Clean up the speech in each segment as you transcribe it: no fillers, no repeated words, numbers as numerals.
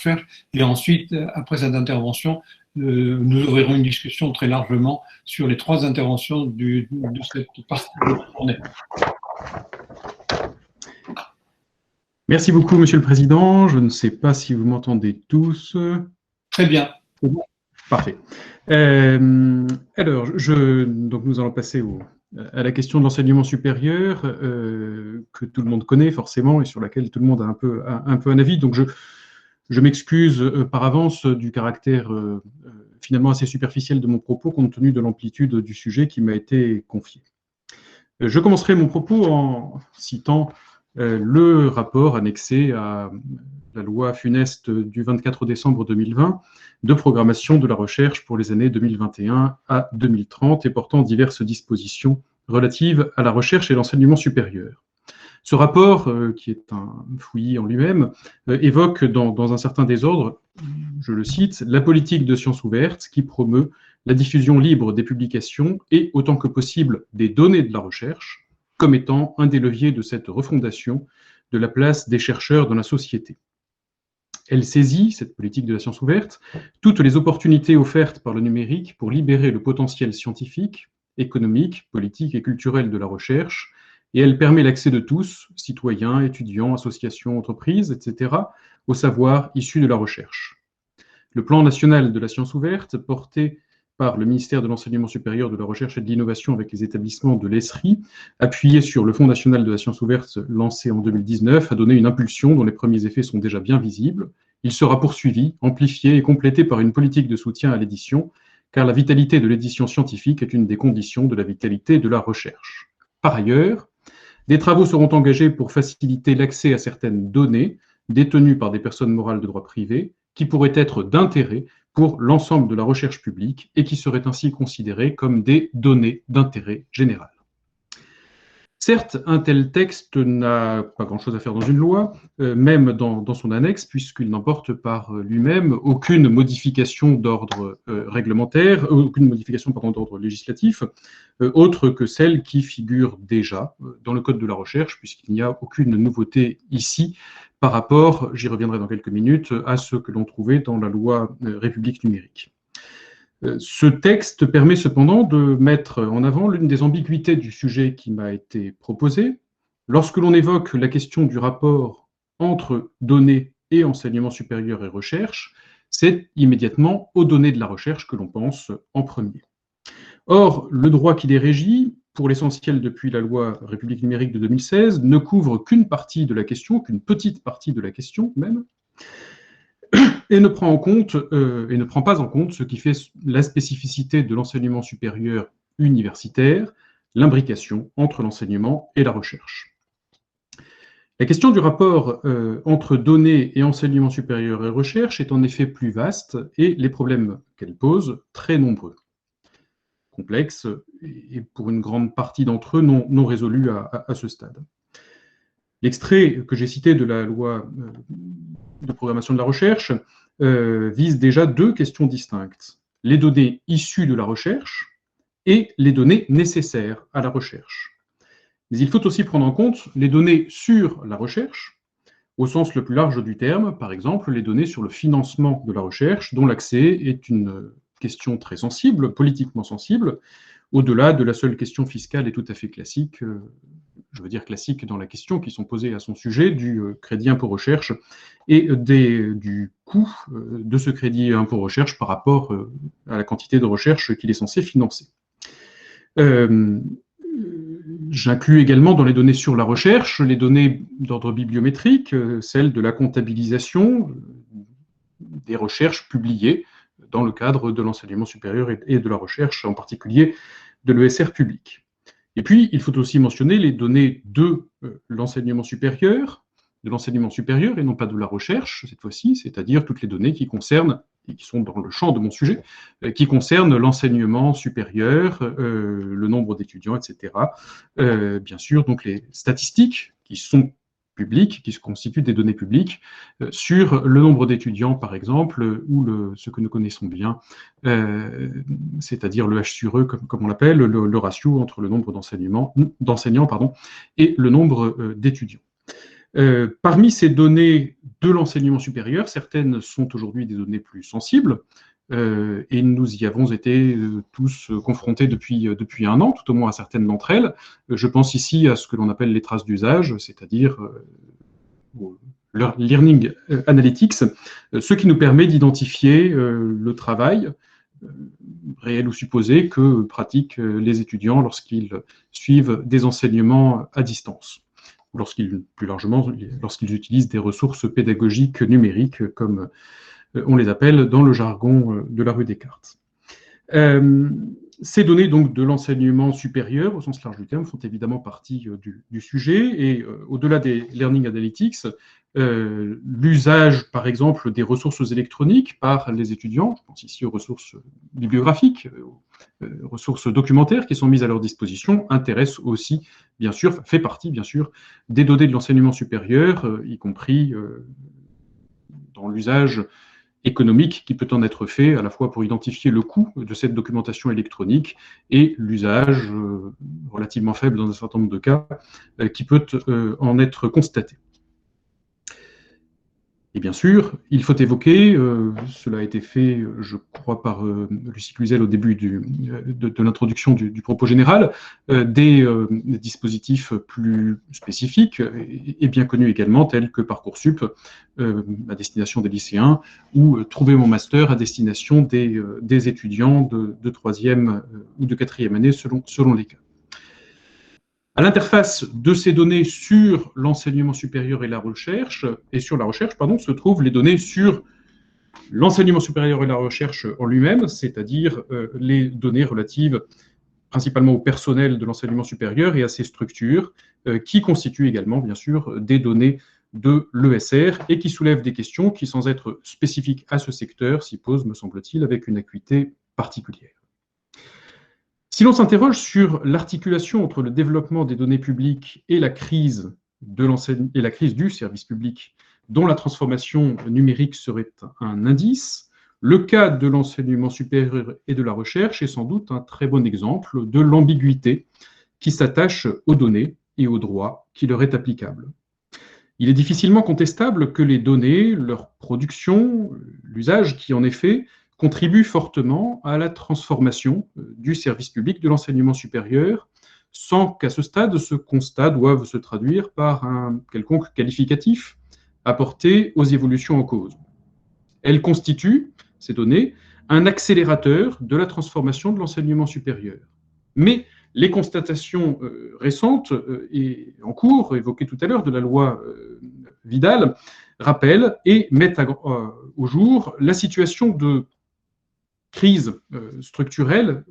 recherche. Et ensuite, après cette intervention, nous ouvrirons une discussion très largement sur les 3 interventions de cette partie de la journée. Merci beaucoup, Monsieur le Président. Je ne sais pas si vous m'entendez tous. Très bien. Parfait. Alors, donc nous allons passer à la question de l'enseignement supérieur, que tout le monde connaît forcément et sur laquelle tout le monde a un peu un avis. Donc, je m'excuse par avance du caractère finalement assez superficiel de mon propos, compte tenu de l'amplitude du sujet qui m'a été confié. Je commencerai mon propos en citant le rapport annexé à la loi funeste du 24 décembre 2020 de programmation de la recherche pour les années 2021 à 2030 et portant diverses dispositions relatives à la recherche et l'enseignement supérieur. Ce rapport, qui est un fouillis en lui-même, évoque dans un certain désordre, je le cite, la politique de sciences ouvertes qui promeut la diffusion libre des publications et, autant que possible, des données de la recherche, comme étant un des leviers de cette refondation de la place des chercheurs dans la société. Elle saisit, cette politique de la science ouverte, toutes les opportunités offertes par le numérique pour libérer le potentiel scientifique, économique, politique et culturel de la recherche, et elle permet l'accès de tous, citoyens, étudiants, associations, entreprises, etc., au savoir issu de la recherche. Le plan national de la science ouverte, porté par le ministère de l'Enseignement supérieur, de la Recherche et de l'Innovation avec les établissements de l'ESRI, appuyé sur le Fonds national de la science ouverte lancé en 2019, a donné une impulsion dont les premiers effets sont déjà bien visibles. Il sera poursuivi, amplifié et complété par une politique de soutien à l'édition, car la vitalité de l'édition scientifique est une des conditions de la vitalité de la recherche. Par ailleurs, des travaux seront engagés pour faciliter l'accès à certaines données détenues par des personnes morales de droit privé, qui pourraient être d'intérêt pour l'ensemble de la recherche publique et qui seraient ainsi considérées comme des données d'intérêt général. Certes, un tel texte n'a pas grand-chose à faire dans une loi, même dans son annexe, puisqu'il n'emporte par lui-même aucune modification d'ordre réglementaire, aucune modification d'ordre législatif, autre que celle qui figure déjà dans le Code de la recherche, puisqu'il n'y a aucune nouveauté ici par rapport, j'y reviendrai dans quelques minutes, à ce que l'on trouvait dans la loi République numérique. Ce texte permet cependant de mettre en avant l'une des ambiguïtés du sujet qui m'a été proposé. Lorsque l'on évoque la question du rapport entre données et enseignement supérieur et recherche, c'est immédiatement aux données de la recherche que l'on pense en premier. Or, le droit qui les régit, pour l'essentiel depuis la loi République numérique de 2016, ne couvre qu'une partie de la question, qu'une petite partie de la question même, et ne prend pas en compte ce qui fait la spécificité de l'enseignement supérieur universitaire, l'imbrication entre l'enseignement et la recherche. La question du rapport entre données et enseignement supérieur et recherche est en effet plus vaste et les problèmes qu'elle pose très nombreux, complexes et pour une grande partie d'entre eux non résolus à ce stade. L'extrait que j'ai cité de la loi de programmation de la recherche vise déjà 2 questions distinctes. Les données issues de la recherche et les données nécessaires à la recherche. Mais il faut aussi prendre en compte les données sur la recherche, au sens le plus large du terme, par exemple les données sur le financement de la recherche, dont l'accès est une question très sensible, politiquement sensible, au-delà de la seule question fiscale et tout à fait classique, je veux dire classique dans la question qui sont posées à son sujet, du crédit impôt recherche et du coût de ce crédit impôt recherche par rapport à la quantité de recherche qu'il est censé financer. J'inclus également dans les données sur la recherche les données d'ordre bibliométrique, celles de la comptabilisation des recherches publiées dans le cadre de l'enseignement supérieur et de la recherche, en particulier de l'ESR public. Et puis, il faut aussi mentionner les données de l'enseignement supérieur et non pas de la recherche, cette fois-ci, c'est-à-dire toutes les données qui concernent, et qui sont dans le champ de mon sujet, qui concernent l'enseignement supérieur, le nombre d'étudiants, etc. Bien sûr, donc les statistiques qui sont publiques, qui se constituent des données publiques, sur le nombre d'étudiants, par exemple, ou ce que nous connaissons bien, c'est-à-dire le H sur E, comme on l'appelle, le ratio entre le nombre d'enseignants et le nombre d'étudiants. Parmi ces données de l'enseignement supérieur, certaines sont aujourd'hui des données plus sensibles, et nous y avons été tous confrontés depuis un an, tout au moins à certaines d'entre elles. Je pense ici à ce que l'on appelle les traces d'usage, c'est-à-dire Learning Analytics, ce qui nous permet d'identifier le travail réel ou supposé que pratiquent les étudiants lorsqu'ils suivent des enseignements à distance, ou plus largement, lorsqu'ils utilisent des ressources pédagogiques numériques, comme on les appelle dans le jargon de la rue Descartes. Ces données donc de l'enseignement supérieur, au sens large du terme, font évidemment partie du sujet, et au-delà des Learning Analytics, l'usage, par exemple, des ressources électroniques par les étudiants, je pense ici aux ressources bibliographiques, aux ressources documentaires qui sont mises à leur disposition, intéresse aussi, bien sûr, fait partie, bien sûr, des données de l'enseignement supérieur, y compris dans l'usage économique qui peut en être fait, à la fois pour identifier le coût de cette documentation électronique et l'usage relativement faible dans un certain nombre de cas qui peut en être constaté. Et bien sûr, il faut évoquer, cela a été fait, je crois, par Lucie Cluzel au début de l'introduction du propos général, des dispositifs plus spécifiques et bien connus également, tels que Parcoursup à destination des lycéens ou Trouver mon master à destination des étudiants de troisième ou de quatrième année selon les cas. À l'interface de ces données sur l'enseignement supérieur et la recherche, se trouvent les données sur l'enseignement supérieur et la recherche en lui-même, c'est-à-dire les données relatives principalement au personnel de l'enseignement supérieur et à ses structures, qui constituent également, bien sûr, des données de l'ESR et qui soulèvent des questions qui, sans être spécifiques à ce secteur, s'y posent, me semble-t-il, avec une acuité particulière. Si l'on s'interroge sur l'articulation entre le développement des données publiques et la crise du service public, dont la transformation numérique serait un indice, le cas de l'enseignement supérieur et de la recherche est sans doute un très bon exemple de l'ambiguïté qui s'attache aux données et au droit qui leur est applicable. Il est difficilement contestable que les données, leur production, l'usage qui en est fait, contribue fortement à la transformation du service public de l'enseignement supérieur, sans qu'à ce stade, ce constat doive se traduire par un quelconque qualificatif apporté aux évolutions en cause. Elles constituent, ces données, un accélérateur de la transformation de l'enseignement supérieur. Mais les constatations récentes et en cours, évoquées tout à l'heure, de la loi Vidal, rappellent et mettent au jour la situation de crise structurelle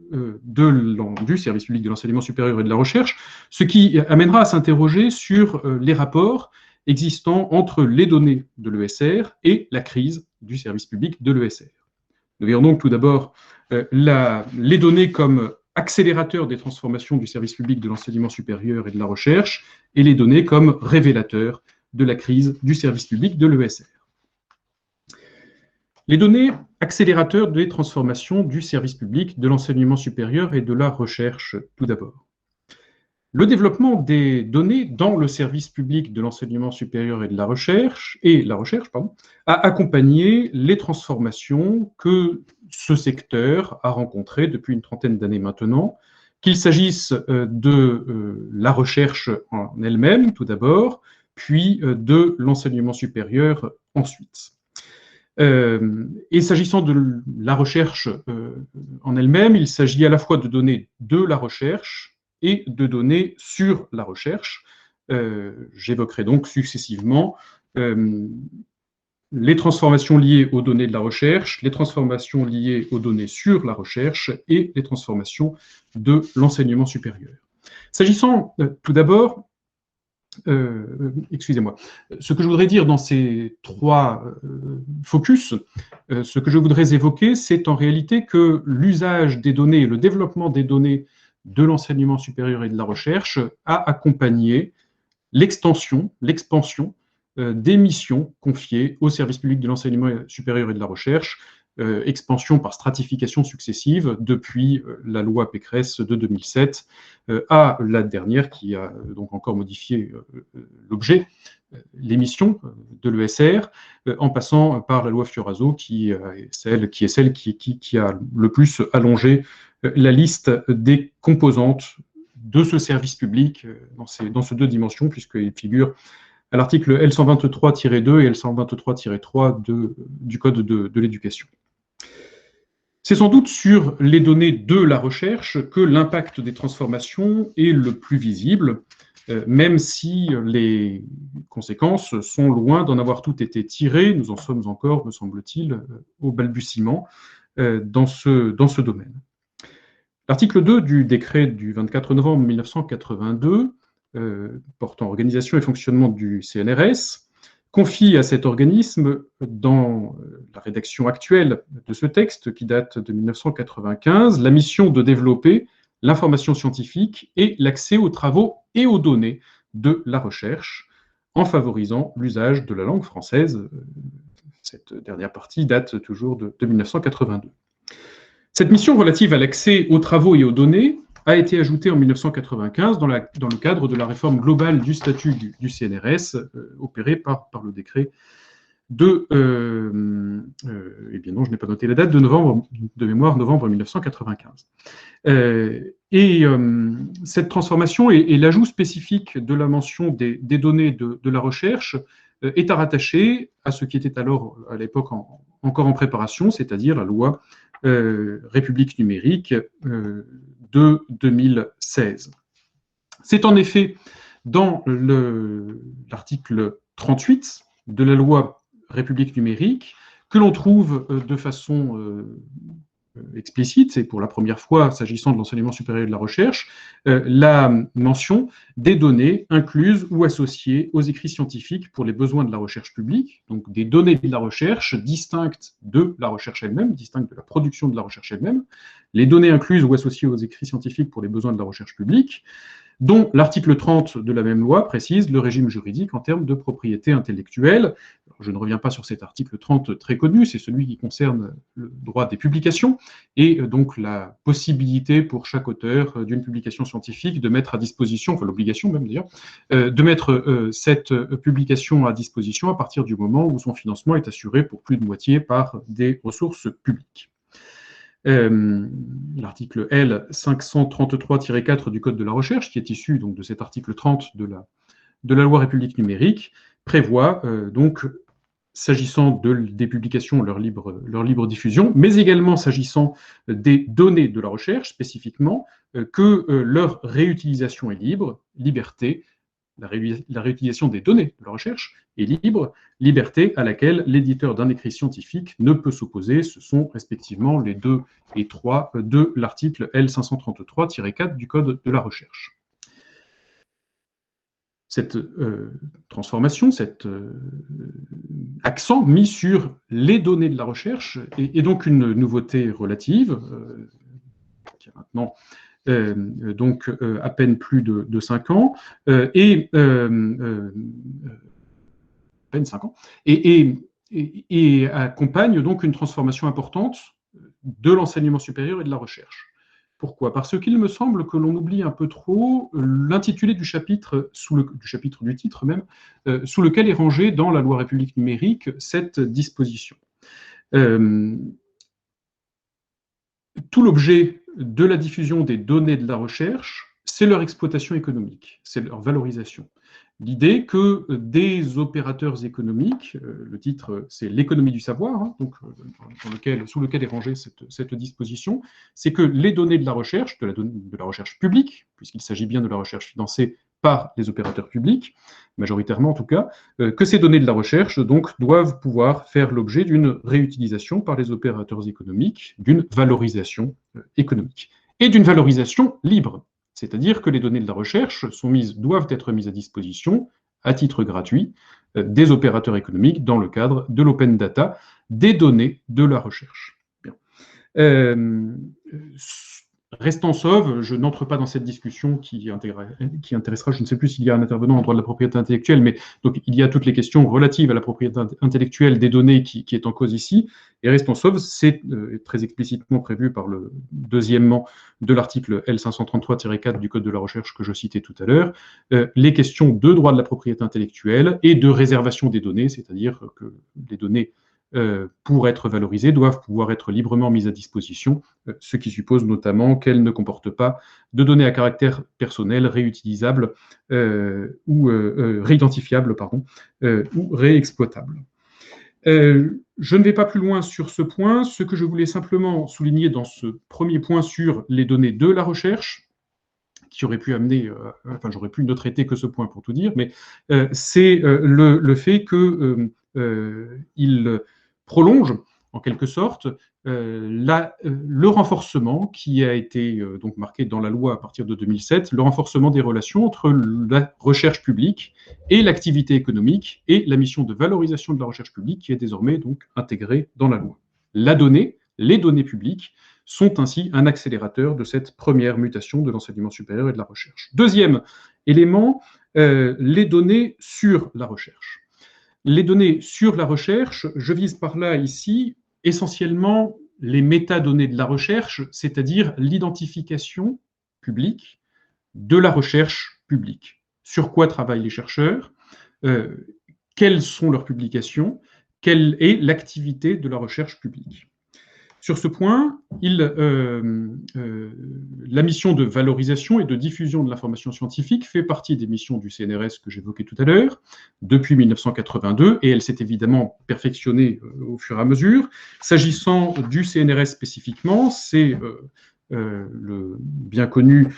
du service public de l'enseignement supérieur et de la recherche, ce qui amènera à s'interroger sur les rapports existants entre les données de l'ESR et la crise du service public de l'ESR. Nous verrons donc tout d'abord les données comme accélérateurs des transformations du service public de l'enseignement supérieur et de la recherche, et les données comme révélateurs de la crise du service public de l'ESR. Les données accélérateurs des transformations du service public de l'enseignement supérieur et de la recherche, tout d'abord. Le développement des données dans le service public de l'enseignement supérieur et de la recherche, a accompagné les transformations que ce secteur a rencontrées depuis une trentaine d'années maintenant, qu'il s'agisse de la recherche en elle-même, tout d'abord, puis de l'enseignement supérieur ensuite. Et s'agissant de la recherche en elle-même, il s'agit à la fois de données de la recherche et de données sur la recherche. J'évoquerai donc successivement les transformations liées aux données de la recherche, les transformations liées aux données sur la recherche et les transformations de l'enseignement supérieur. S'agissant tout d'abord, excusez-moi, ce que je voudrais dire dans ces trois focus, ce que je voudrais évoquer, c'est en réalité que l'usage des données, le développement des données de l'enseignement supérieur et de la recherche a accompagné l'expansion des missions confiées au service public de l'enseignement supérieur et de la recherche, expansion par stratification successive depuis la loi Pécresse de 2007 à la dernière qui a donc encore modifié l'objet les missions de l'ESR, en passant par la loi Fioraso, qui est celle qui a le plus allongé la liste des composantes de ce service public dans ces deux dimensions, puisqu'il figure à l'article L123-2 et L123-3 du Code de l'éducation. C'est sans doute sur les données de la recherche que l'impact des transformations est le plus visible, même si les conséquences sont loin d'en avoir toutes été tirées. Nous en sommes encore, me semble-t-il, au balbutiement dans ce domaine. L'article 2 du décret du 24 novembre 1982, portant organisation et fonctionnement du CNRS, confie à cet organisme, dans la rédaction actuelle de ce texte, qui date de 1995, la mission de développer l'information scientifique et l'accès aux travaux et aux données de la recherche, en favorisant l'usage de la langue française. Cette dernière partie date toujours de 1982. Cette mission relative à l'accès aux travaux et aux données a été ajoutée en 1995 dans le cadre de la réforme globale du statut du CNRS, opérée par le décret de... eh bien non, je n'ai pas noté la date, de mémoire, novembre 1995. Cette transformation et l'ajout spécifique de la mention des données de la recherche est à rattacher à ce qui était alors, à l'époque, encore en préparation, c'est-à-dire la loi République numérique de 2016. C'est en effet dans l'article 38 de la loi République numérique que l'on trouve de façon explicite, et pour la première fois s'agissant de l'enseignement supérieur et de la recherche, la mention des données incluses ou associées aux écrits scientifiques pour les besoins de la recherche publique, donc des données de la recherche distinctes de la recherche elle-même, distinctes de la production de la recherche elle-même, les données incluses ou associées aux écrits scientifiques pour les besoins de la recherche publique, dont l'article 30 de la même loi précise le régime juridique en termes de propriété intellectuelle. Alors, je ne reviens pas sur cet article 30 très connu, c'est celui qui concerne le droit des publications, et donc la possibilité pour chaque auteur d'une publication scientifique de mettre à disposition, enfin l'obligation même d'ailleurs, de mettre cette publication à disposition à partir du moment où son financement est assuré pour plus de moitié par des ressources publiques. L'article L 533-4 du Code de la recherche, qui est issu donc de cet article 30 de la loi République numérique, prévoit donc, s'agissant des publications, leur libre diffusion, mais également s'agissant des données de la recherche spécifiquement, que leur réutilisation est libre, liberté. La réutilisation des données de la recherche est libre, liberté à laquelle l'éditeur d'un écrit scientifique ne peut s'opposer. Ce sont respectivement les 2 et 3 de l'article L533-4 du Code de la recherche. Cette transformation, cet accent mis sur les données de la recherche est donc une nouveauté relative, qui a maintenant donc à peine plus de 5 ans, à peine 5 ans, et accompagne donc une transformation importante de l'enseignement supérieur et de la recherche. Pourquoi? Parce qu'il me semble que l'on oublie un peu trop l'intitulé du chapitre, du titre même, sous lequel est rangée dans la loi République numérique cette disposition. Tout l'objet de la diffusion des données de la recherche, c'est leur exploitation économique, c'est leur valorisation. L'idée que des opérateurs économiques, le titre c'est l'économie du savoir, hein, donc, sous lequel est rangée cette disposition, c'est que les données de la recherche, de la recherche publique, puisqu'il s'agit bien de la recherche financée par les opérateurs publics, majoritairement en tout cas, que ces données de la recherche donc, doivent pouvoir faire l'objet d'une réutilisation par les opérateurs économiques, d'une valorisation économique, et d'une valorisation libre. C'est-à-dire que les données de la recherche doivent être mises à disposition, à titre gratuit, des opérateurs économiques dans le cadre de l'open data, des données de la recherche. Bien. Restant sauve, je n'entre pas dans cette discussion qui intéressera, je ne sais plus s'il y a un intervenant en droit de la propriété intellectuelle, mais donc il y a toutes les questions relatives à la propriété intellectuelle des données qui est en cause ici. Et restant sauve, c'est très explicitement prévu par le deuxièmement de l'article L533-4 du Code de la recherche que je citais tout à l'heure, les questions de droit de la propriété intellectuelle et de réservation des données, c'est-à-dire que les données pour être valorisées, doivent pouvoir être librement mises à disposition, ce qui suppose notamment qu'elles ne comportent pas de données à caractère personnel réutilisables ou réidentifiables, ou réexploitables. Je ne vais pas plus loin sur ce point. Ce que je voulais simplement souligner dans ce premier point sur les données de la recherche, qui aurait pu amener, j'aurais pu ne traiter que ce point pour tout dire, mais c'est le fait qu'il prolonge, en quelque sorte, le renforcement qui a été donc marqué dans la loi à partir de 2007, le renforcement des relations entre la recherche publique et l'activité économique et la mission de valorisation de la recherche publique qui est désormais donc intégrée dans la loi. La donnée, les données publiques, sont ainsi un accélérateur de cette première mutation de l'enseignement supérieur et de la recherche. Deuxième élément, les données sur la recherche. Les données sur la recherche, je vise par là ici essentiellement les métadonnées de la recherche, c'est-à-dire l'identification publique de la recherche publique. Sur quoi travaillent les chercheurs, quelles sont leurs publications, quelle est l'activité de la recherche publique. Sur ce point, la mission de valorisation et de diffusion de l'information scientifique fait partie des missions du CNRS que j'évoquais tout à l'heure, depuis 1982, et elle s'est évidemment perfectionnée au fur et à mesure. S'agissant du CNRS spécifiquement, c'est le bien connu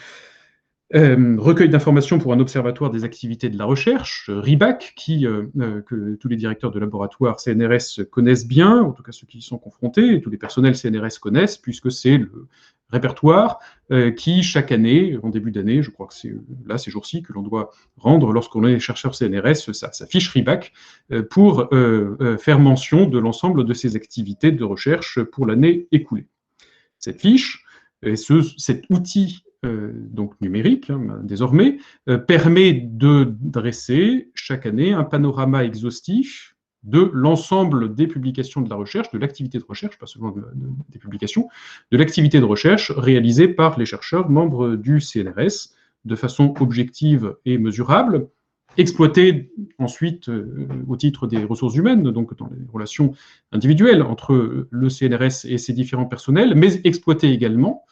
recueil d'informations pour un observatoire des activités de la recherche, RIBAC, que tous les directeurs de laboratoire CNRS connaissent bien, en tout cas ceux qui y sont confrontés, et tous les personnels CNRS connaissent, puisque c'est le répertoire qui, chaque année, en début d'année, je crois que c'est là, ces jours-ci, que l'on doit rendre lorsqu'on est chercheur CNRS, sa fiche RIBAC, pour faire mention de l'ensemble de ces activités de recherche pour l'année écoulée. Cette fiche, cet outil donc numérique, désormais, permet de dresser chaque année un panorama exhaustif de l'ensemble des publications de la recherche, de l'activité de recherche, pas seulement des publications, de l'activité de recherche réalisée par les chercheurs membres du CNRS, de façon objective et mesurable, exploitée ensuite au titre des ressources humaines, donc dans les relations individuelles entre le CNRS et ses différents personnels, mais exploitée également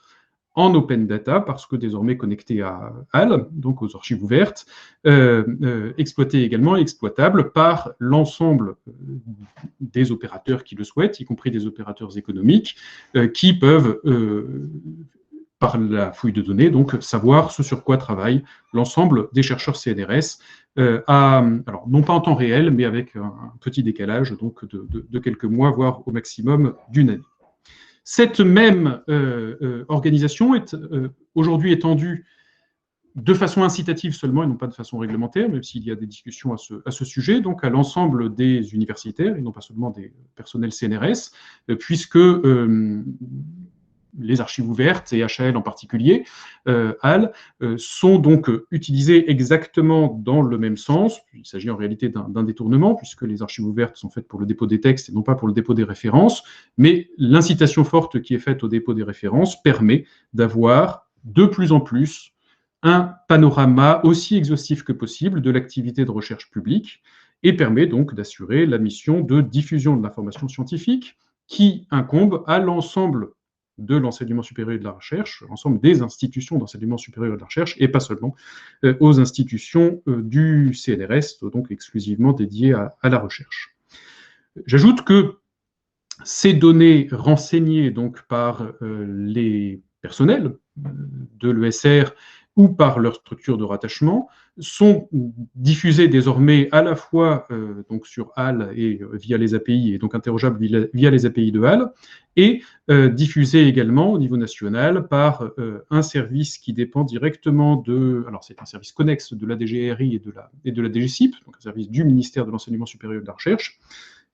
en open data, parce que désormais connecté à HAL, donc aux archives ouvertes, exploité également et exploitable par l'ensemble des opérateurs qui le souhaitent, y compris des opérateurs économiques, qui peuvent, par la fouille de données, donc savoir ce sur quoi travaille l'ensemble des chercheurs CNRS, alors non pas en temps réel, mais avec un petit décalage donc de quelques mois, voire au maximum d'une année. Cette même organisation est aujourd'hui étendue de façon incitative seulement et non pas de façon réglementaire, même s'il y a des discussions à ce sujet, donc à l'ensemble des universitaires et non pas seulement des personnels CNRS, puisque les archives ouvertes, et HAL en particulier, HAL, sont donc utilisées exactement dans le même sens. Il s'agit en réalité d'un détournement, puisque les archives ouvertes sont faites pour le dépôt des textes et non pas pour le dépôt des références, mais l'incitation forte qui est faite au dépôt des références permet d'avoir de plus en plus un panorama aussi exhaustif que possible de l'activité de recherche publique et permet donc d'assurer la mission de diffusion de l'information scientifique qui incombe à l'ensemble de l'enseignement supérieur et de la recherche, l'ensemble des institutions d'enseignement supérieur et de la recherche, et pas seulement aux institutions du CNRS, donc exclusivement dédiées à la recherche. J'ajoute que ces données renseignées donc par les personnels de l'ESR ou par leur structure de rattachement sont diffusées désormais à la fois donc sur HAL et via les API, et donc interrogeables via les API de HAL, et diffusées également au niveau national par un service qui dépend directement alors c'est un service connexe de la DGRI et de la DGCIP, donc un service du ministère de l'Enseignement supérieur et de la Recherche,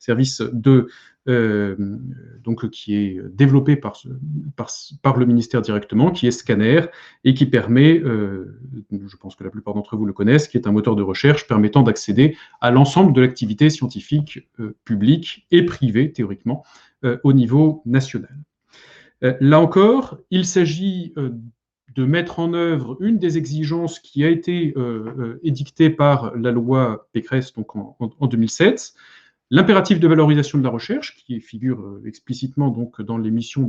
service donc, qui est développé par le ministère directement, qui est Scanner, et qui permet, je pense que la plupart d'entre vous le connaissent, qui est un moteur de recherche permettant d'accéder à l'ensemble de l'activité scientifique publique et privée, théoriquement, au niveau national. Là encore, il s'agit de mettre en œuvre une des exigences qui a été édictée par la loi Pécresse donc en 2007, l'impératif de valorisation de la recherche, qui figure explicitement donc dans les missions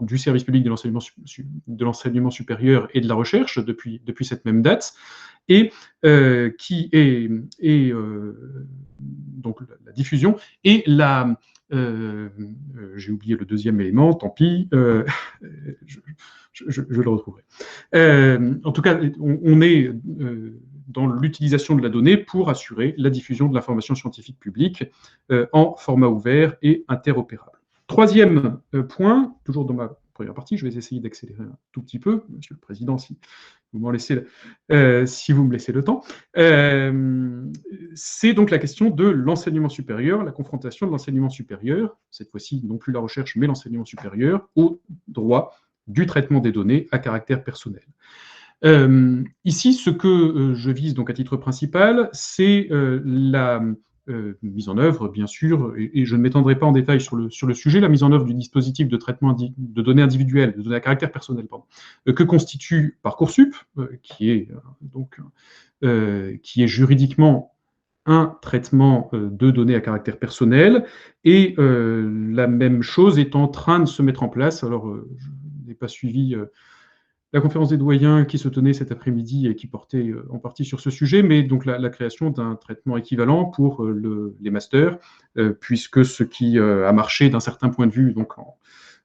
du service public de l'enseignement supérieur et de la recherche depuis cette même date, et qui est donc la diffusion et la j'ai oublié le deuxième élément, tant pis, je le retrouverai. En tout cas, on est dans l'utilisation de la donnée pour assurer la diffusion de l'information scientifique publique en format ouvert et interopérable. Troisième point, toujours dans ma première partie, je vais essayer d'accélérer un tout petit peu, Monsieur le Président, si vous me laissez le temps. C'est donc la question de l'enseignement supérieur, la confrontation de l'enseignement supérieur, cette fois-ci non plus la recherche, mais l'enseignement supérieur, au droit du traitement des données à caractère personnel. Ici, ce que je vise donc à titre principal, c'est la mise en œuvre, bien sûr, et je ne m'étendrai pas en détail sur le sujet, la mise en œuvre du dispositif de traitement de données individuelles, de données à caractère personnel, que constitue Parcoursup, qui est juridiquement un traitement de données à caractère personnel, et la même chose est en train de se mettre en place. Alors, je n'ai pas suivi la conférence des doyens qui se tenait cet après-midi et qui portait en partie sur ce sujet, mais donc la création d'un traitement équivalent pour les masters, puisque ce qui a marché d'un certain point de vue donc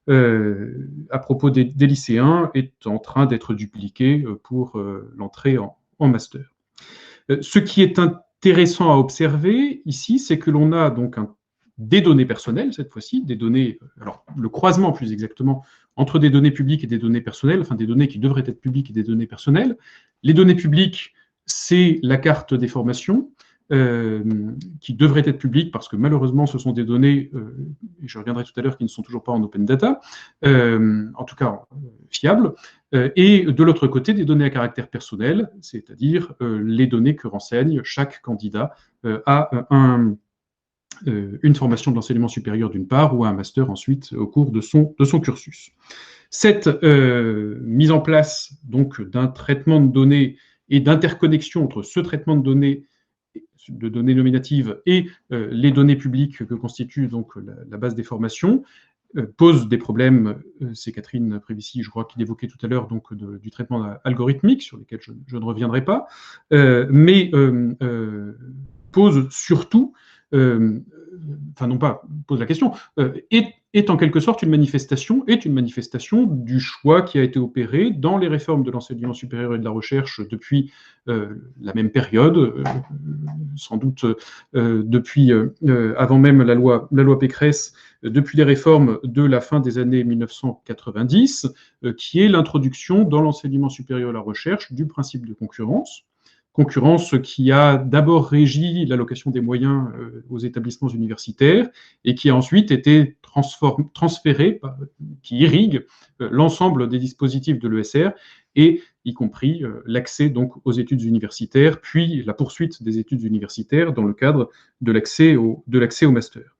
à propos des lycéens est en train d'être dupliqué pour l'entrée en master. Ce qui est intéressant à observer ici, c'est que l'on a donc des données personnelles, cette fois-ci, des données, alors le croisement plus exactement, entre des données publiques et des données personnelles, enfin des données qui devraient être publiques et des données personnelles. Les données publiques, c'est la carte des formations, qui devraient être publiques parce que malheureusement ce sont des données, et je reviendrai tout à l'heure, qui ne sont toujours pas en open data, en tout cas fiables, et de l'autre côté des données à caractère personnel, c'est-à-dire les données que renseigne chaque candidat à une formation de l'enseignement supérieur d'une part, ou à un master ensuite au cours de son cursus. Cette mise en place donc d'un traitement de données et d'interconnexion entre ce traitement de données nominatives et les données publiques que constitue donc la base des formations pose des problèmes, c'est Catherine Prévissy, je crois, qui l'évoquait tout à l'heure, donc du traitement algorithmique, sur lesquels je ne reviendrai pas, mais pose surtout enfin non pas pose la question, est en quelque sorte une manifestation du choix qui a été opéré dans les réformes de l'enseignement supérieur et de la recherche depuis la même période, sans doute depuis avant même la loi Pécresse, depuis les réformes de la fin des années 1990, qui est l'introduction dans l'enseignement supérieur et la recherche du principe de concurrence qui a d'abord régi l'allocation des moyens aux établissements universitaires et qui a ensuite été transféré, qui irrigue l'ensemble des dispositifs de l'ESR et y compris l'accès donc aux études universitaires, puis la poursuite des études universitaires dans le cadre de l'accès au master.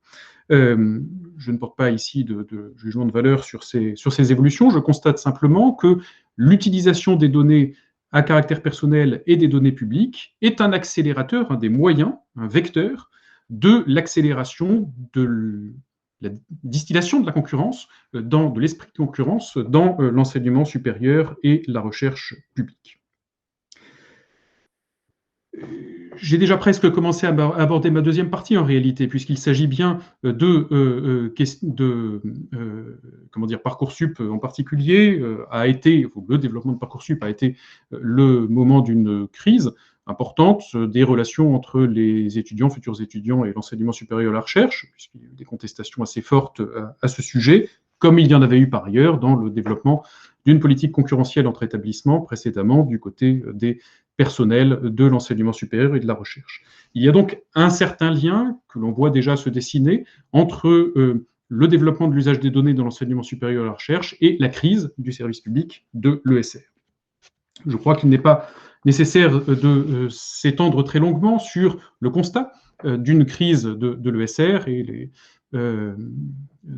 Je ne porte pas ici de jugement de valeur sur ces évolutions, je constate simplement que l'utilisation des données à caractère personnel et des données publiques est un accélérateur, un des moyens, un vecteur de l'accélération de la distillation de la concurrence, de l'esprit de concurrence dans l'enseignement supérieur et la recherche publique. J'ai déjà presque commencé à aborder ma deuxième partie en réalité, puisqu'il s'agit bien Parcoursup en particulier le développement de Parcoursup a été le moment d'une crise importante des relations entre les étudiants, futurs étudiants et l'enseignement supérieur et la recherche, puisqu'il y a eu des contestations assez fortes à ce sujet, comme il y en avait eu par ailleurs dans le développement d'une politique concurrentielle entre établissements précédemment du côté des personnel de l'enseignement supérieur et de la recherche. Il y a donc un certain lien que l'on voit déjà se dessiner entre le développement de l'usage des données dans l'enseignement supérieur et la recherche et la crise du service public de l'ESR. Je crois qu'il n'est pas nécessaire de s'étendre très longuement sur le constat d'une crise de l'ESR et les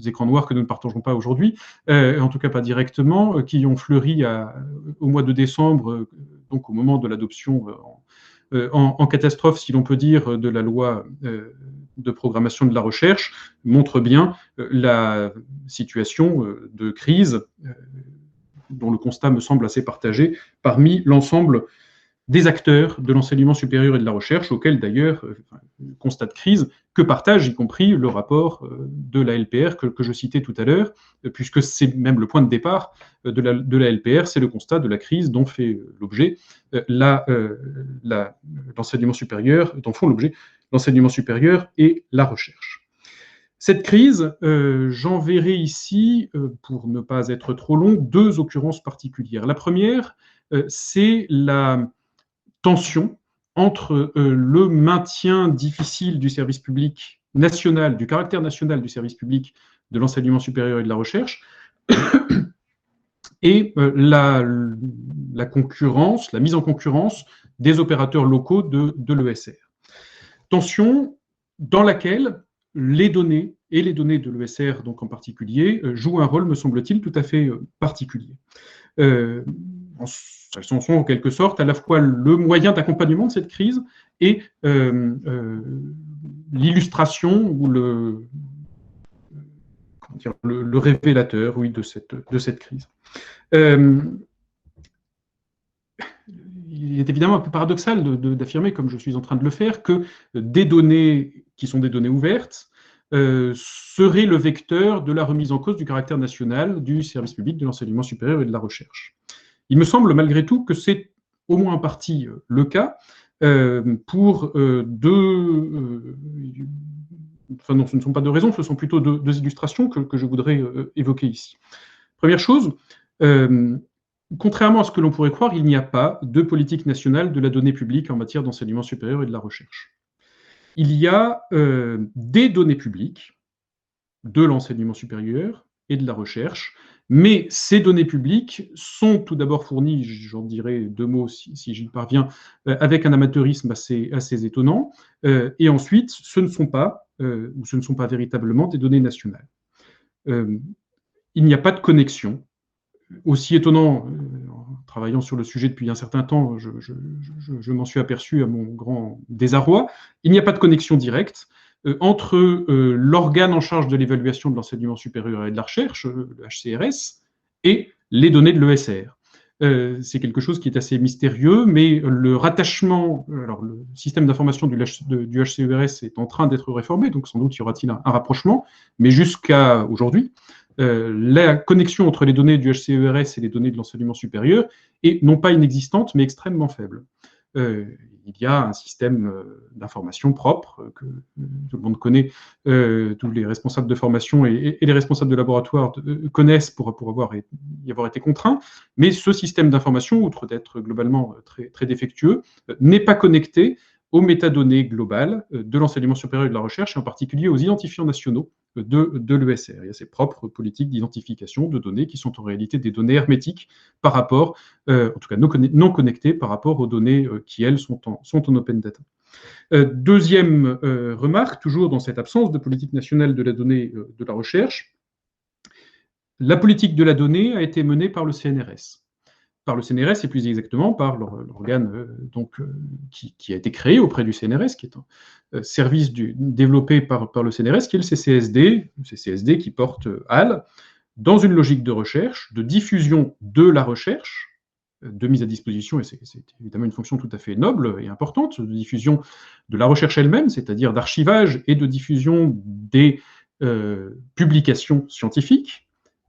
écrans noirs que nous ne partageons pas aujourd'hui, en tout cas pas directement, qui ont fleuri au mois de décembre, donc au moment de l'adoption en catastrophe, si l'on peut dire, de la loi de programmation de la recherche, montre bien la situation de crise dont le constat me semble assez partagé parmi l'ensemble des acteurs de l'enseignement supérieur et de la recherche, auxquels d'ailleurs, constat de crise, que partage y compris le rapport de la LPR que je citais tout à l'heure, puisque c'est même le point de départ de la LPR, c'est le constat de la crise dont fait l'objet l'enseignement supérieur, dont font l'objet l'enseignement supérieur et la recherche. Cette crise, j'enverrai ici, pour ne pas être trop long, deux occurrences particulières. La première, c'est la tension entre le maintien difficile du service public national, du caractère national du service public de l'enseignement supérieur et de la recherche, et la concurrence, la mise en concurrence des opérateurs locaux de l'ESR. Tension dans laquelle les données, et les données de l'ESR donc en particulier, jouent un rôle, me semble-t-il, tout à fait particulier. Elles sont en quelque sorte à la fois le moyen d'accompagnement de cette crise et l'illustration ou le révélateur, oui, de cette crise. Il est évidemment un peu paradoxal d'affirmer, comme je suis en train de le faire, que des données qui sont des données ouvertes seraient le vecteur de la remise en cause du caractère national du service public de l'enseignement supérieur et de la recherche. Il me semble malgré tout que c'est au moins en partie le cas pour enfin non, ce ne sont pas deux raisons, ce sont plutôt deux illustrations que je voudrais évoquer ici. Première chose, contrairement à ce que l'on pourrait croire, il n'y a pas de politique nationale de la donnée publique en matière d'enseignement supérieur et de la recherche. Il y a des données publiques de l'enseignement supérieur et de la recherche, mais ces données publiques sont tout d'abord fournies, j'en dirai deux mots si j'y parviens, avec un amateurisme assez étonnant, et ensuite, ce ne sont pas véritablement des données nationales. Il n'y a pas de connexion. Aussi étonnant, en travaillant sur le sujet depuis un certain temps, je m'en suis aperçu à mon grand désarroi, il n'y a pas de connexion directe entre l'organe en charge de l'évaluation de l'enseignement supérieur et de la recherche, le HCRS, et les données de l'ESR. C'est quelque chose qui est assez mystérieux, mais le rattachement, alors le système d'information du HCERS est en train d'être réformé, donc sans doute y aura-t-il un rapprochement, mais jusqu'à aujourd'hui, la connexion entre les données du HCERS et les données de l'enseignement supérieur est non pas inexistante, mais extrêmement faible. Il y a un système d'information propre que tout le monde connaît, tous les responsables de formation et les responsables de laboratoire connaissent pour y avoir été contraints, mais ce système d'information, outre d'être globalement très, très défectueux, n'est pas connecté aux métadonnées globales de l'enseignement supérieur et de la recherche, et en particulier aux identifiants nationaux de l'ESR. Il y a ses propres politiques d'identification de données qui sont en réalité des données hermétiques par rapport, en tout cas non connectées par rapport aux données qui, elles, sont en open data. Deuxième remarque, toujours dans cette absence de politique nationale de la donnée de la recherche, la politique de la donnée a été menée par le CNRS. Par le CNRS et plus exactement par l'organe qui a été créé auprès du CNRS, qui est un service développé par le CNRS, qui est le CCSD qui porte HAL, dans une logique de recherche, de diffusion de la recherche, de mise à disposition, et c'est évidemment une fonction tout à fait noble et importante, de diffusion de la recherche elle-même, c'est-à-dire d'archivage et de diffusion des publications scientifiques,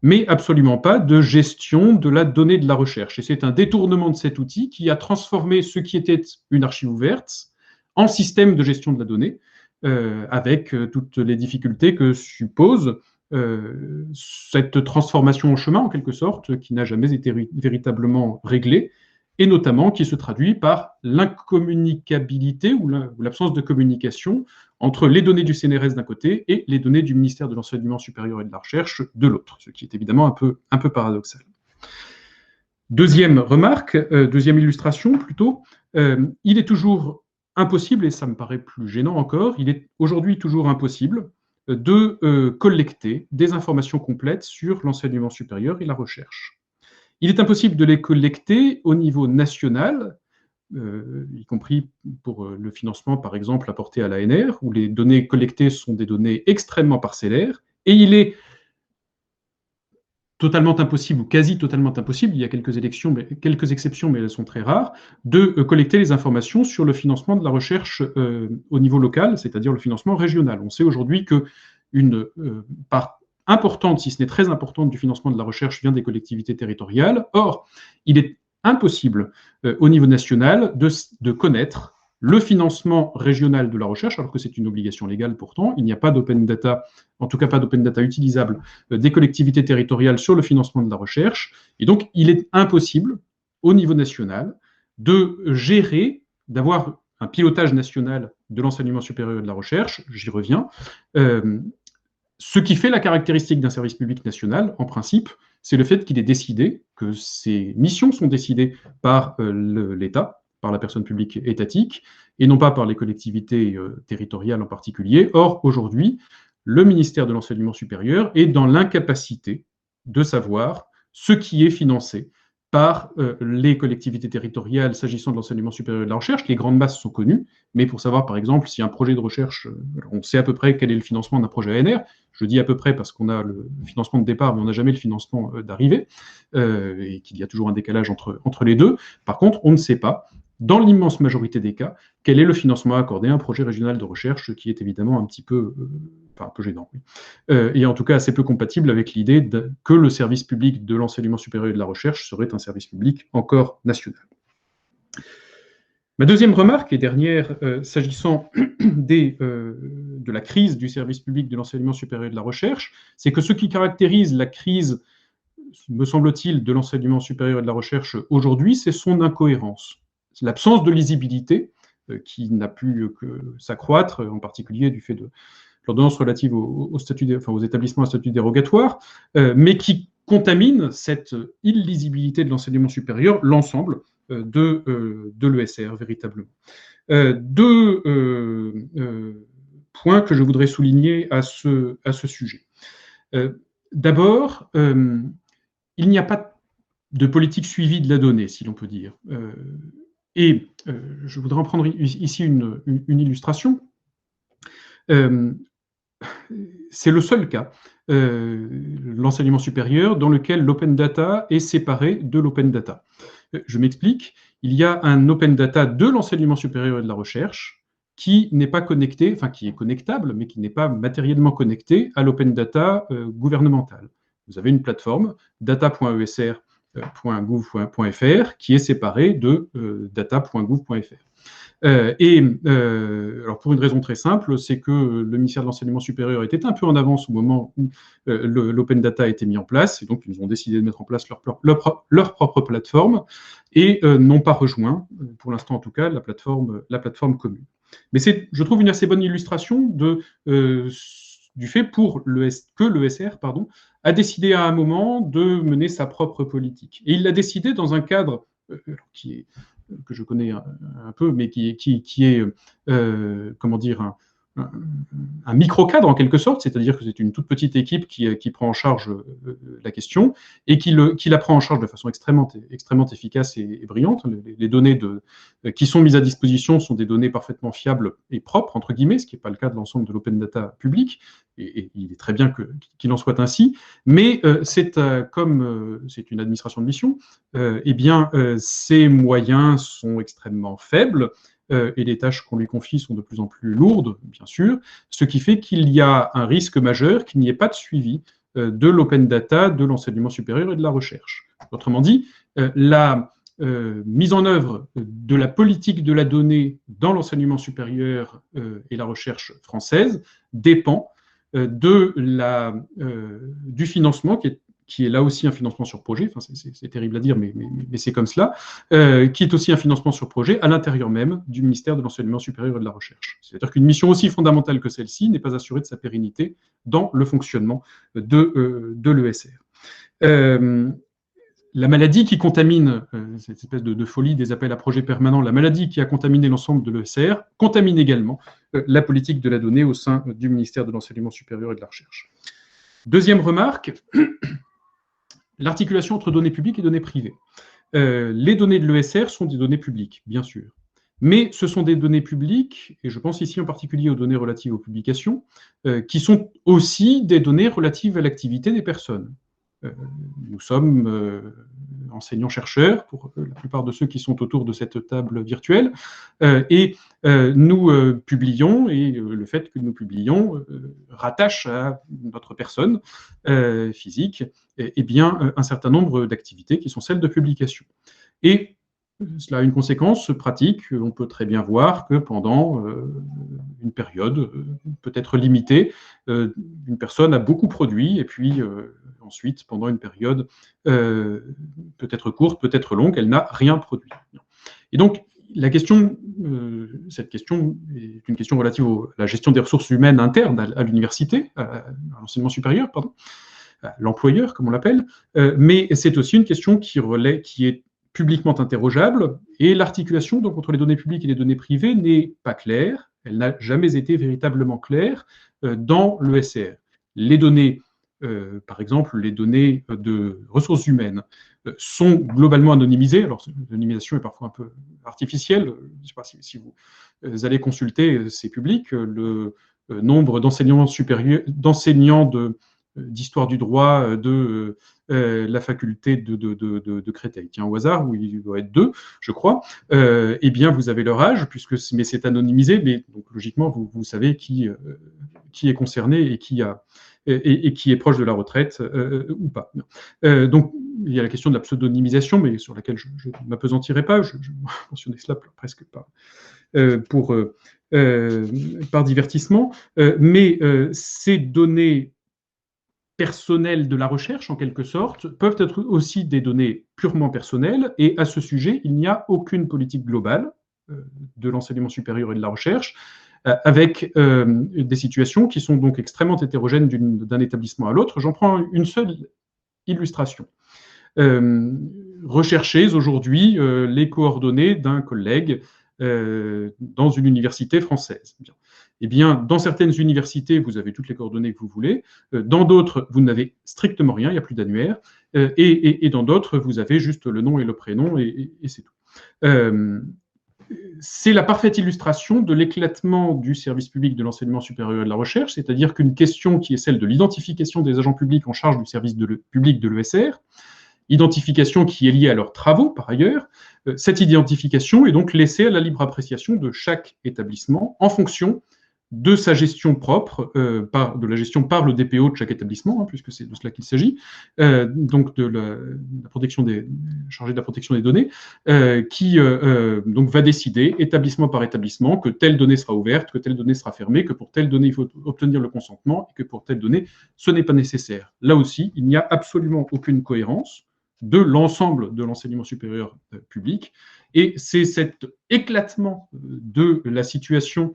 mais absolument pas de gestion de la donnée de la recherche. Et c'est un détournement de cet outil qui a transformé ce qui était une archive ouverte en système de gestion de la donnée, avec toutes les difficultés que suppose cette transformation en chemin, en quelque sorte, qui n'a jamais été véritablement réglée, et notamment qui se traduit par l'incommunicabilité ou l'absence de communication entre les données du CNRS d'un côté et les données du ministère de l'Enseignement supérieur et de la Recherche de l'autre, ce qui est évidemment un peu paradoxal. Deuxième remarque, deuxième illustration plutôt, il est toujours impossible, et ça me paraît plus gênant encore, il est aujourd'hui toujours impossible de collecter des informations complètes sur l'enseignement supérieur et la recherche. Il est impossible de les collecter au niveau national, y compris pour le financement, par exemple, apporté à l'ANR, où les données collectées sont des données extrêmement parcellaires, et il est totalement impossible, ou quasi totalement impossible, il y a quelques exceptions, mais elles sont très rares, de collecter les informations sur le financement de la recherche au niveau local, c'est-à-dire le financement régional. On sait aujourd'hui qu'une part importante, si ce n'est très importante, du financement de la recherche vient des collectivités territoriales. Or, il est impossible au niveau national de connaître le financement régional de la recherche, alors que c'est une obligation légale pourtant. Il n'y a pas d'open data, en tout cas pas d'open data utilisable des collectivités territoriales sur le financement de la recherche. Et donc, il est impossible, au niveau national, de gérer, d'avoir un pilotage national de l'enseignement supérieur et de la recherche, j'y reviens. Ce qui fait la caractéristique d'un service public national, en principe, c'est le fait qu'il est décidé, que ses missions sont décidées par l'État, par la personne publique étatique, et non pas par les collectivités territoriales en particulier. Or, aujourd'hui, le ministère de l'Enseignement supérieur est dans l'incapacité de savoir ce qui est financé par les collectivités territoriales s'agissant de l'enseignement supérieur et de la recherche. Les grandes masses sont connues, mais pour savoir, par exemple, si un projet de recherche, on sait à peu près quel est le financement d'un projet ANR, je dis à peu près parce qu'on a le financement de départ, mais on n'a jamais le financement d'arrivée, et qu'il y a toujours un décalage entre les deux. Par contre, on ne sait pas, dans l'immense majorité des cas, quel est le financement accordé à un projet régional de recherche, ce qui est évidemment un peu gênant, oui. Et en tout cas assez peu compatible avec l'idée que le service public de l'enseignement supérieur et de la recherche serait un service public encore national. Ma deuxième remarque, et dernière, s'agissant de la crise du service public de l'enseignement supérieur et de la recherche, c'est que ce qui caractérise la crise, me semble-t-il, de l'enseignement supérieur et de la recherche aujourd'hui, c'est son incohérence. C'est l'absence de lisibilité qui n'a pu que s'accroître, en particulier du fait de l'ordonnance relative aux établissements à statut dérogatoire, mais qui contamine cette illisibilité de l'enseignement supérieur, l'ensemble de l'ESR, véritablement. Deux points que je voudrais souligner à ce sujet. D'abord, il n'y a pas de politique suivie de la donnée, si l'on peut dire. Et je voudrais en prendre ici une illustration. C'est le seul cas, l'enseignement supérieur, dans lequel l'open data est séparé de l'open data. Je m'explique, il y a un open data de l'enseignement supérieur et de la recherche qui n'est pas connecté, enfin qui est connectable, mais qui n'est pas matériellement connecté à l'open data gouvernemental. Vous avez une plateforme, data.esr.gouv.fr, qui est séparée de data.gouv.fr. Alors pour une raison très simple, c'est que le ministère de l'Enseignement supérieur était un peu en avance au moment où l'open data a été mis en place, et donc ils ont décidé de mettre en place leur propre plateforme, et n'ont pas rejoint, pour l'instant en tout cas, la plateforme commune. Mais c'est, je trouve, une assez bonne illustration du fait que l'ESR a décidé à un moment de mener sa propre politique. Et il l'a décidé dans un cadre que je connais un peu, mais qui est comment dire, un micro-cadre en quelque sorte, c'est-à-dire que c'est une toute petite équipe qui prend en charge la question et qui la prend en charge de façon extrêmement efficace et brillante. Les données qui sont mises à disposition sont des données parfaitement fiables et propres, entre guillemets, ce qui n'est pas le cas de l'ensemble de l'open data public, et il est très bien qu'il en soit ainsi, mais comme c'est une administration de mission, eh bien, ses moyens sont extrêmement faibles, et les tâches qu'on lui confie sont de plus en plus lourdes, bien sûr, ce qui fait qu'il y a un risque majeur qu'il n'y ait pas de suivi de l'open data, de l'enseignement supérieur et de la recherche. Autrement dit, la mise en œuvre de la politique de la donnée dans l'enseignement supérieur et la recherche française dépend du financement qui est là aussi un financement sur projet, enfin, c'est terrible à dire, mais c'est comme cela, qui est aussi un financement sur projet à l'intérieur même du ministère de l'Enseignement supérieur et de la Recherche. C'est-à-dire qu'une mission aussi fondamentale que celle-ci n'est pas assurée de sa pérennité dans le fonctionnement de l'ESR. La maladie qui contamine, cette espèce de folie des appels à projets permanents, la maladie qui a contaminé l'ensemble de l'ESR, contamine également la politique de la donnée au sein du ministère de l'Enseignement supérieur et de la Recherche. Deuxième remarque, l'articulation entre données publiques et données privées. Les données de l'ESR sont des données publiques, bien sûr. Mais ce sont des données publiques, et je pense ici en particulier aux données relatives aux publications, qui sont aussi des données relatives à l'activité des personnes. Nous sommes enseignants-chercheurs, pour la plupart de ceux qui sont autour de cette table virtuelle, et nous publions, et le fait que nous publions rattache à notre personne physique eh bien, un certain nombre d'activités qui sont celles de publication. Et cela a une conséquence pratique. On peut très bien voir que pendant une période peut-être limitée, une personne a beaucoup produit, et puis ensuite, pendant une période peut-être courte, peut-être longue, elle n'a rien produit. Et donc, la question, cette question est une question relative à la gestion des ressources humaines internes à l'université, à l'enseignement supérieur, pardon, à l'employeur, comme on l'appelle, mais c'est aussi une question qui est publiquement interrogeable, et l'articulation donc entre les données publiques et les données privées n'est pas claire, elle n'a jamais été véritablement claire dans l'ESR. Les données, par exemple, les données de ressources humaines sont globalement anonymisées. Alors, l'anonymisation est parfois un peu artificielle. Je ne sais pas si vous allez consulter ces publics, le nombre d'enseignants supérieurs, d'enseignants d'histoire du droit de la faculté de Créteil, tiens, au hasard, où il doit être 2, je crois, eh bien, vous avez leur âge, mais c'est anonymisé, mais donc, logiquement, vous savez qui est concerné et qui est proche de la retraite ou pas. Donc, il y a la question de la pseudonymisation, mais sur laquelle je ne m'appesantirai pas, je mentionnais cela presque pas par divertissement, mais ces données personnelles de la recherche, en quelque sorte, peuvent être aussi des données purement personnelles, et à ce sujet, il n'y a aucune politique globale de l'enseignement supérieur et de la recherche, avec des situations qui sont donc extrêmement hétérogènes d'un établissement à l'autre. J'en prends une seule illustration. Recherchez aujourd'hui les coordonnées d'un collègue dans une université française. Eh bien, dans certaines universités, vous avez toutes les coordonnées que vous voulez. Dans d'autres, vous n'avez strictement rien, il n'y a plus d'annuaire. Et dans d'autres, vous avez juste le nom et le prénom, et c'est tout. C'est la parfaite illustration de l'éclatement du service public de l'enseignement supérieur et de la recherche, c'est-à-dire qu'une question qui est celle de l'identification des agents publics en charge du service public de l'ESR, identification qui est liée à leurs travaux par ailleurs, cette identification est donc laissée à la libre appréciation de chaque établissement en fonction de sa gestion propre, de la gestion par le DPO de chaque établissement, puisque c'est de cela qu'il s'agit, donc de la protection chargé de la protection des données, qui donc va décider, établissement par établissement, que telle donnée sera ouverte, que telle donnée sera fermée, que pour telle donnée il faut obtenir le consentement, et que pour telle donnée ce n'est pas nécessaire. Là aussi, il n'y a absolument aucune cohérence de l'ensemble de l'enseignement supérieur public, et c'est cet éclatement de la situation,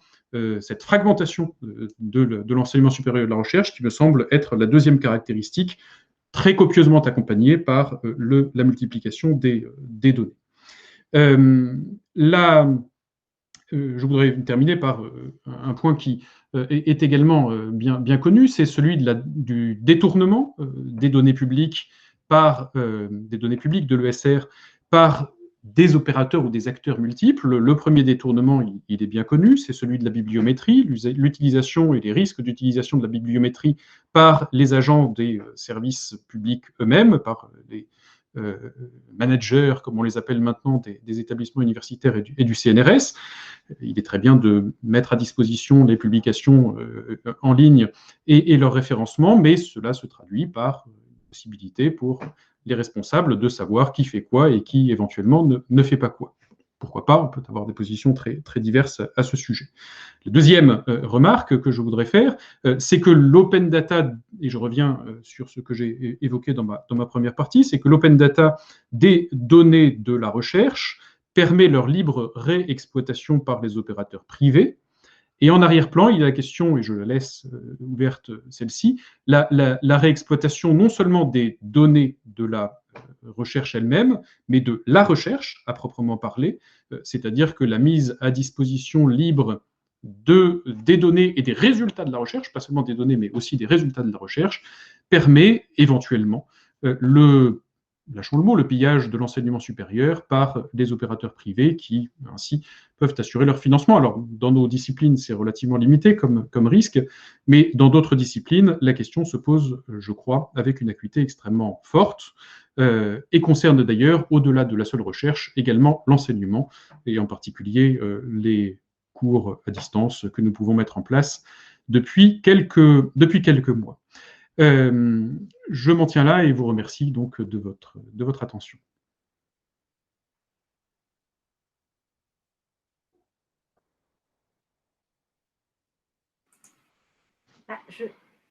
cette fragmentation de l'enseignement supérieur et de la recherche qui me semble être la deuxième caractéristique, très copieusement accompagnée par la multiplication des données. Je voudrais terminer par un point qui est également bien connu, c'est celui du détournement des données publiques des données publiques de l'ESR par des opérateurs ou des acteurs multiples. Le premier détournement, il est bien connu, c'est celui de la bibliométrie, l'utilisation et les risques d'utilisation de la bibliométrie par les agents des services publics eux-mêmes, par les managers, comme on les appelle maintenant, des établissements universitaires et du CNRS. Il est très bien de mettre à disposition les publications en ligne et leur référencement, mais cela se traduit par possibilité pour les responsables de savoir qui fait quoi et qui éventuellement ne fait pas quoi. pourquoi pas, on peut avoir des positions très, très diverses à ce sujet. La deuxième remarque que je voudrais faire, c'est que l'open data, et je reviens sur ce que j'ai évoqué dans ma première partie, c'est que l'open data des données de la recherche permet leur libre réexploitation par les opérateurs privés. Et en arrière-plan, il y a la question, et je la laisse ouverte celle-ci, la réexploitation non seulement des données de la recherche elle-même, mais de la recherche à proprement parler, c'est-à-dire que la mise à disposition libre des données et des résultats de la recherche, pas seulement des données, mais aussi des résultats de la recherche, permet éventuellement lâchons le mot, le pillage de l'enseignement supérieur par des opérateurs privés qui, ainsi, peuvent assurer leur financement. Alors, dans nos disciplines, c'est relativement limité comme risque, mais dans d'autres disciplines, la question se pose, je crois, avec une acuité extrêmement forte, et concerne d'ailleurs, au-delà de la seule recherche, également l'enseignement, et en particulier les cours à distance que nous pouvons mettre en place depuis quelques mois. Je m'en tiens là et vous remercie donc de votre attention. Ah,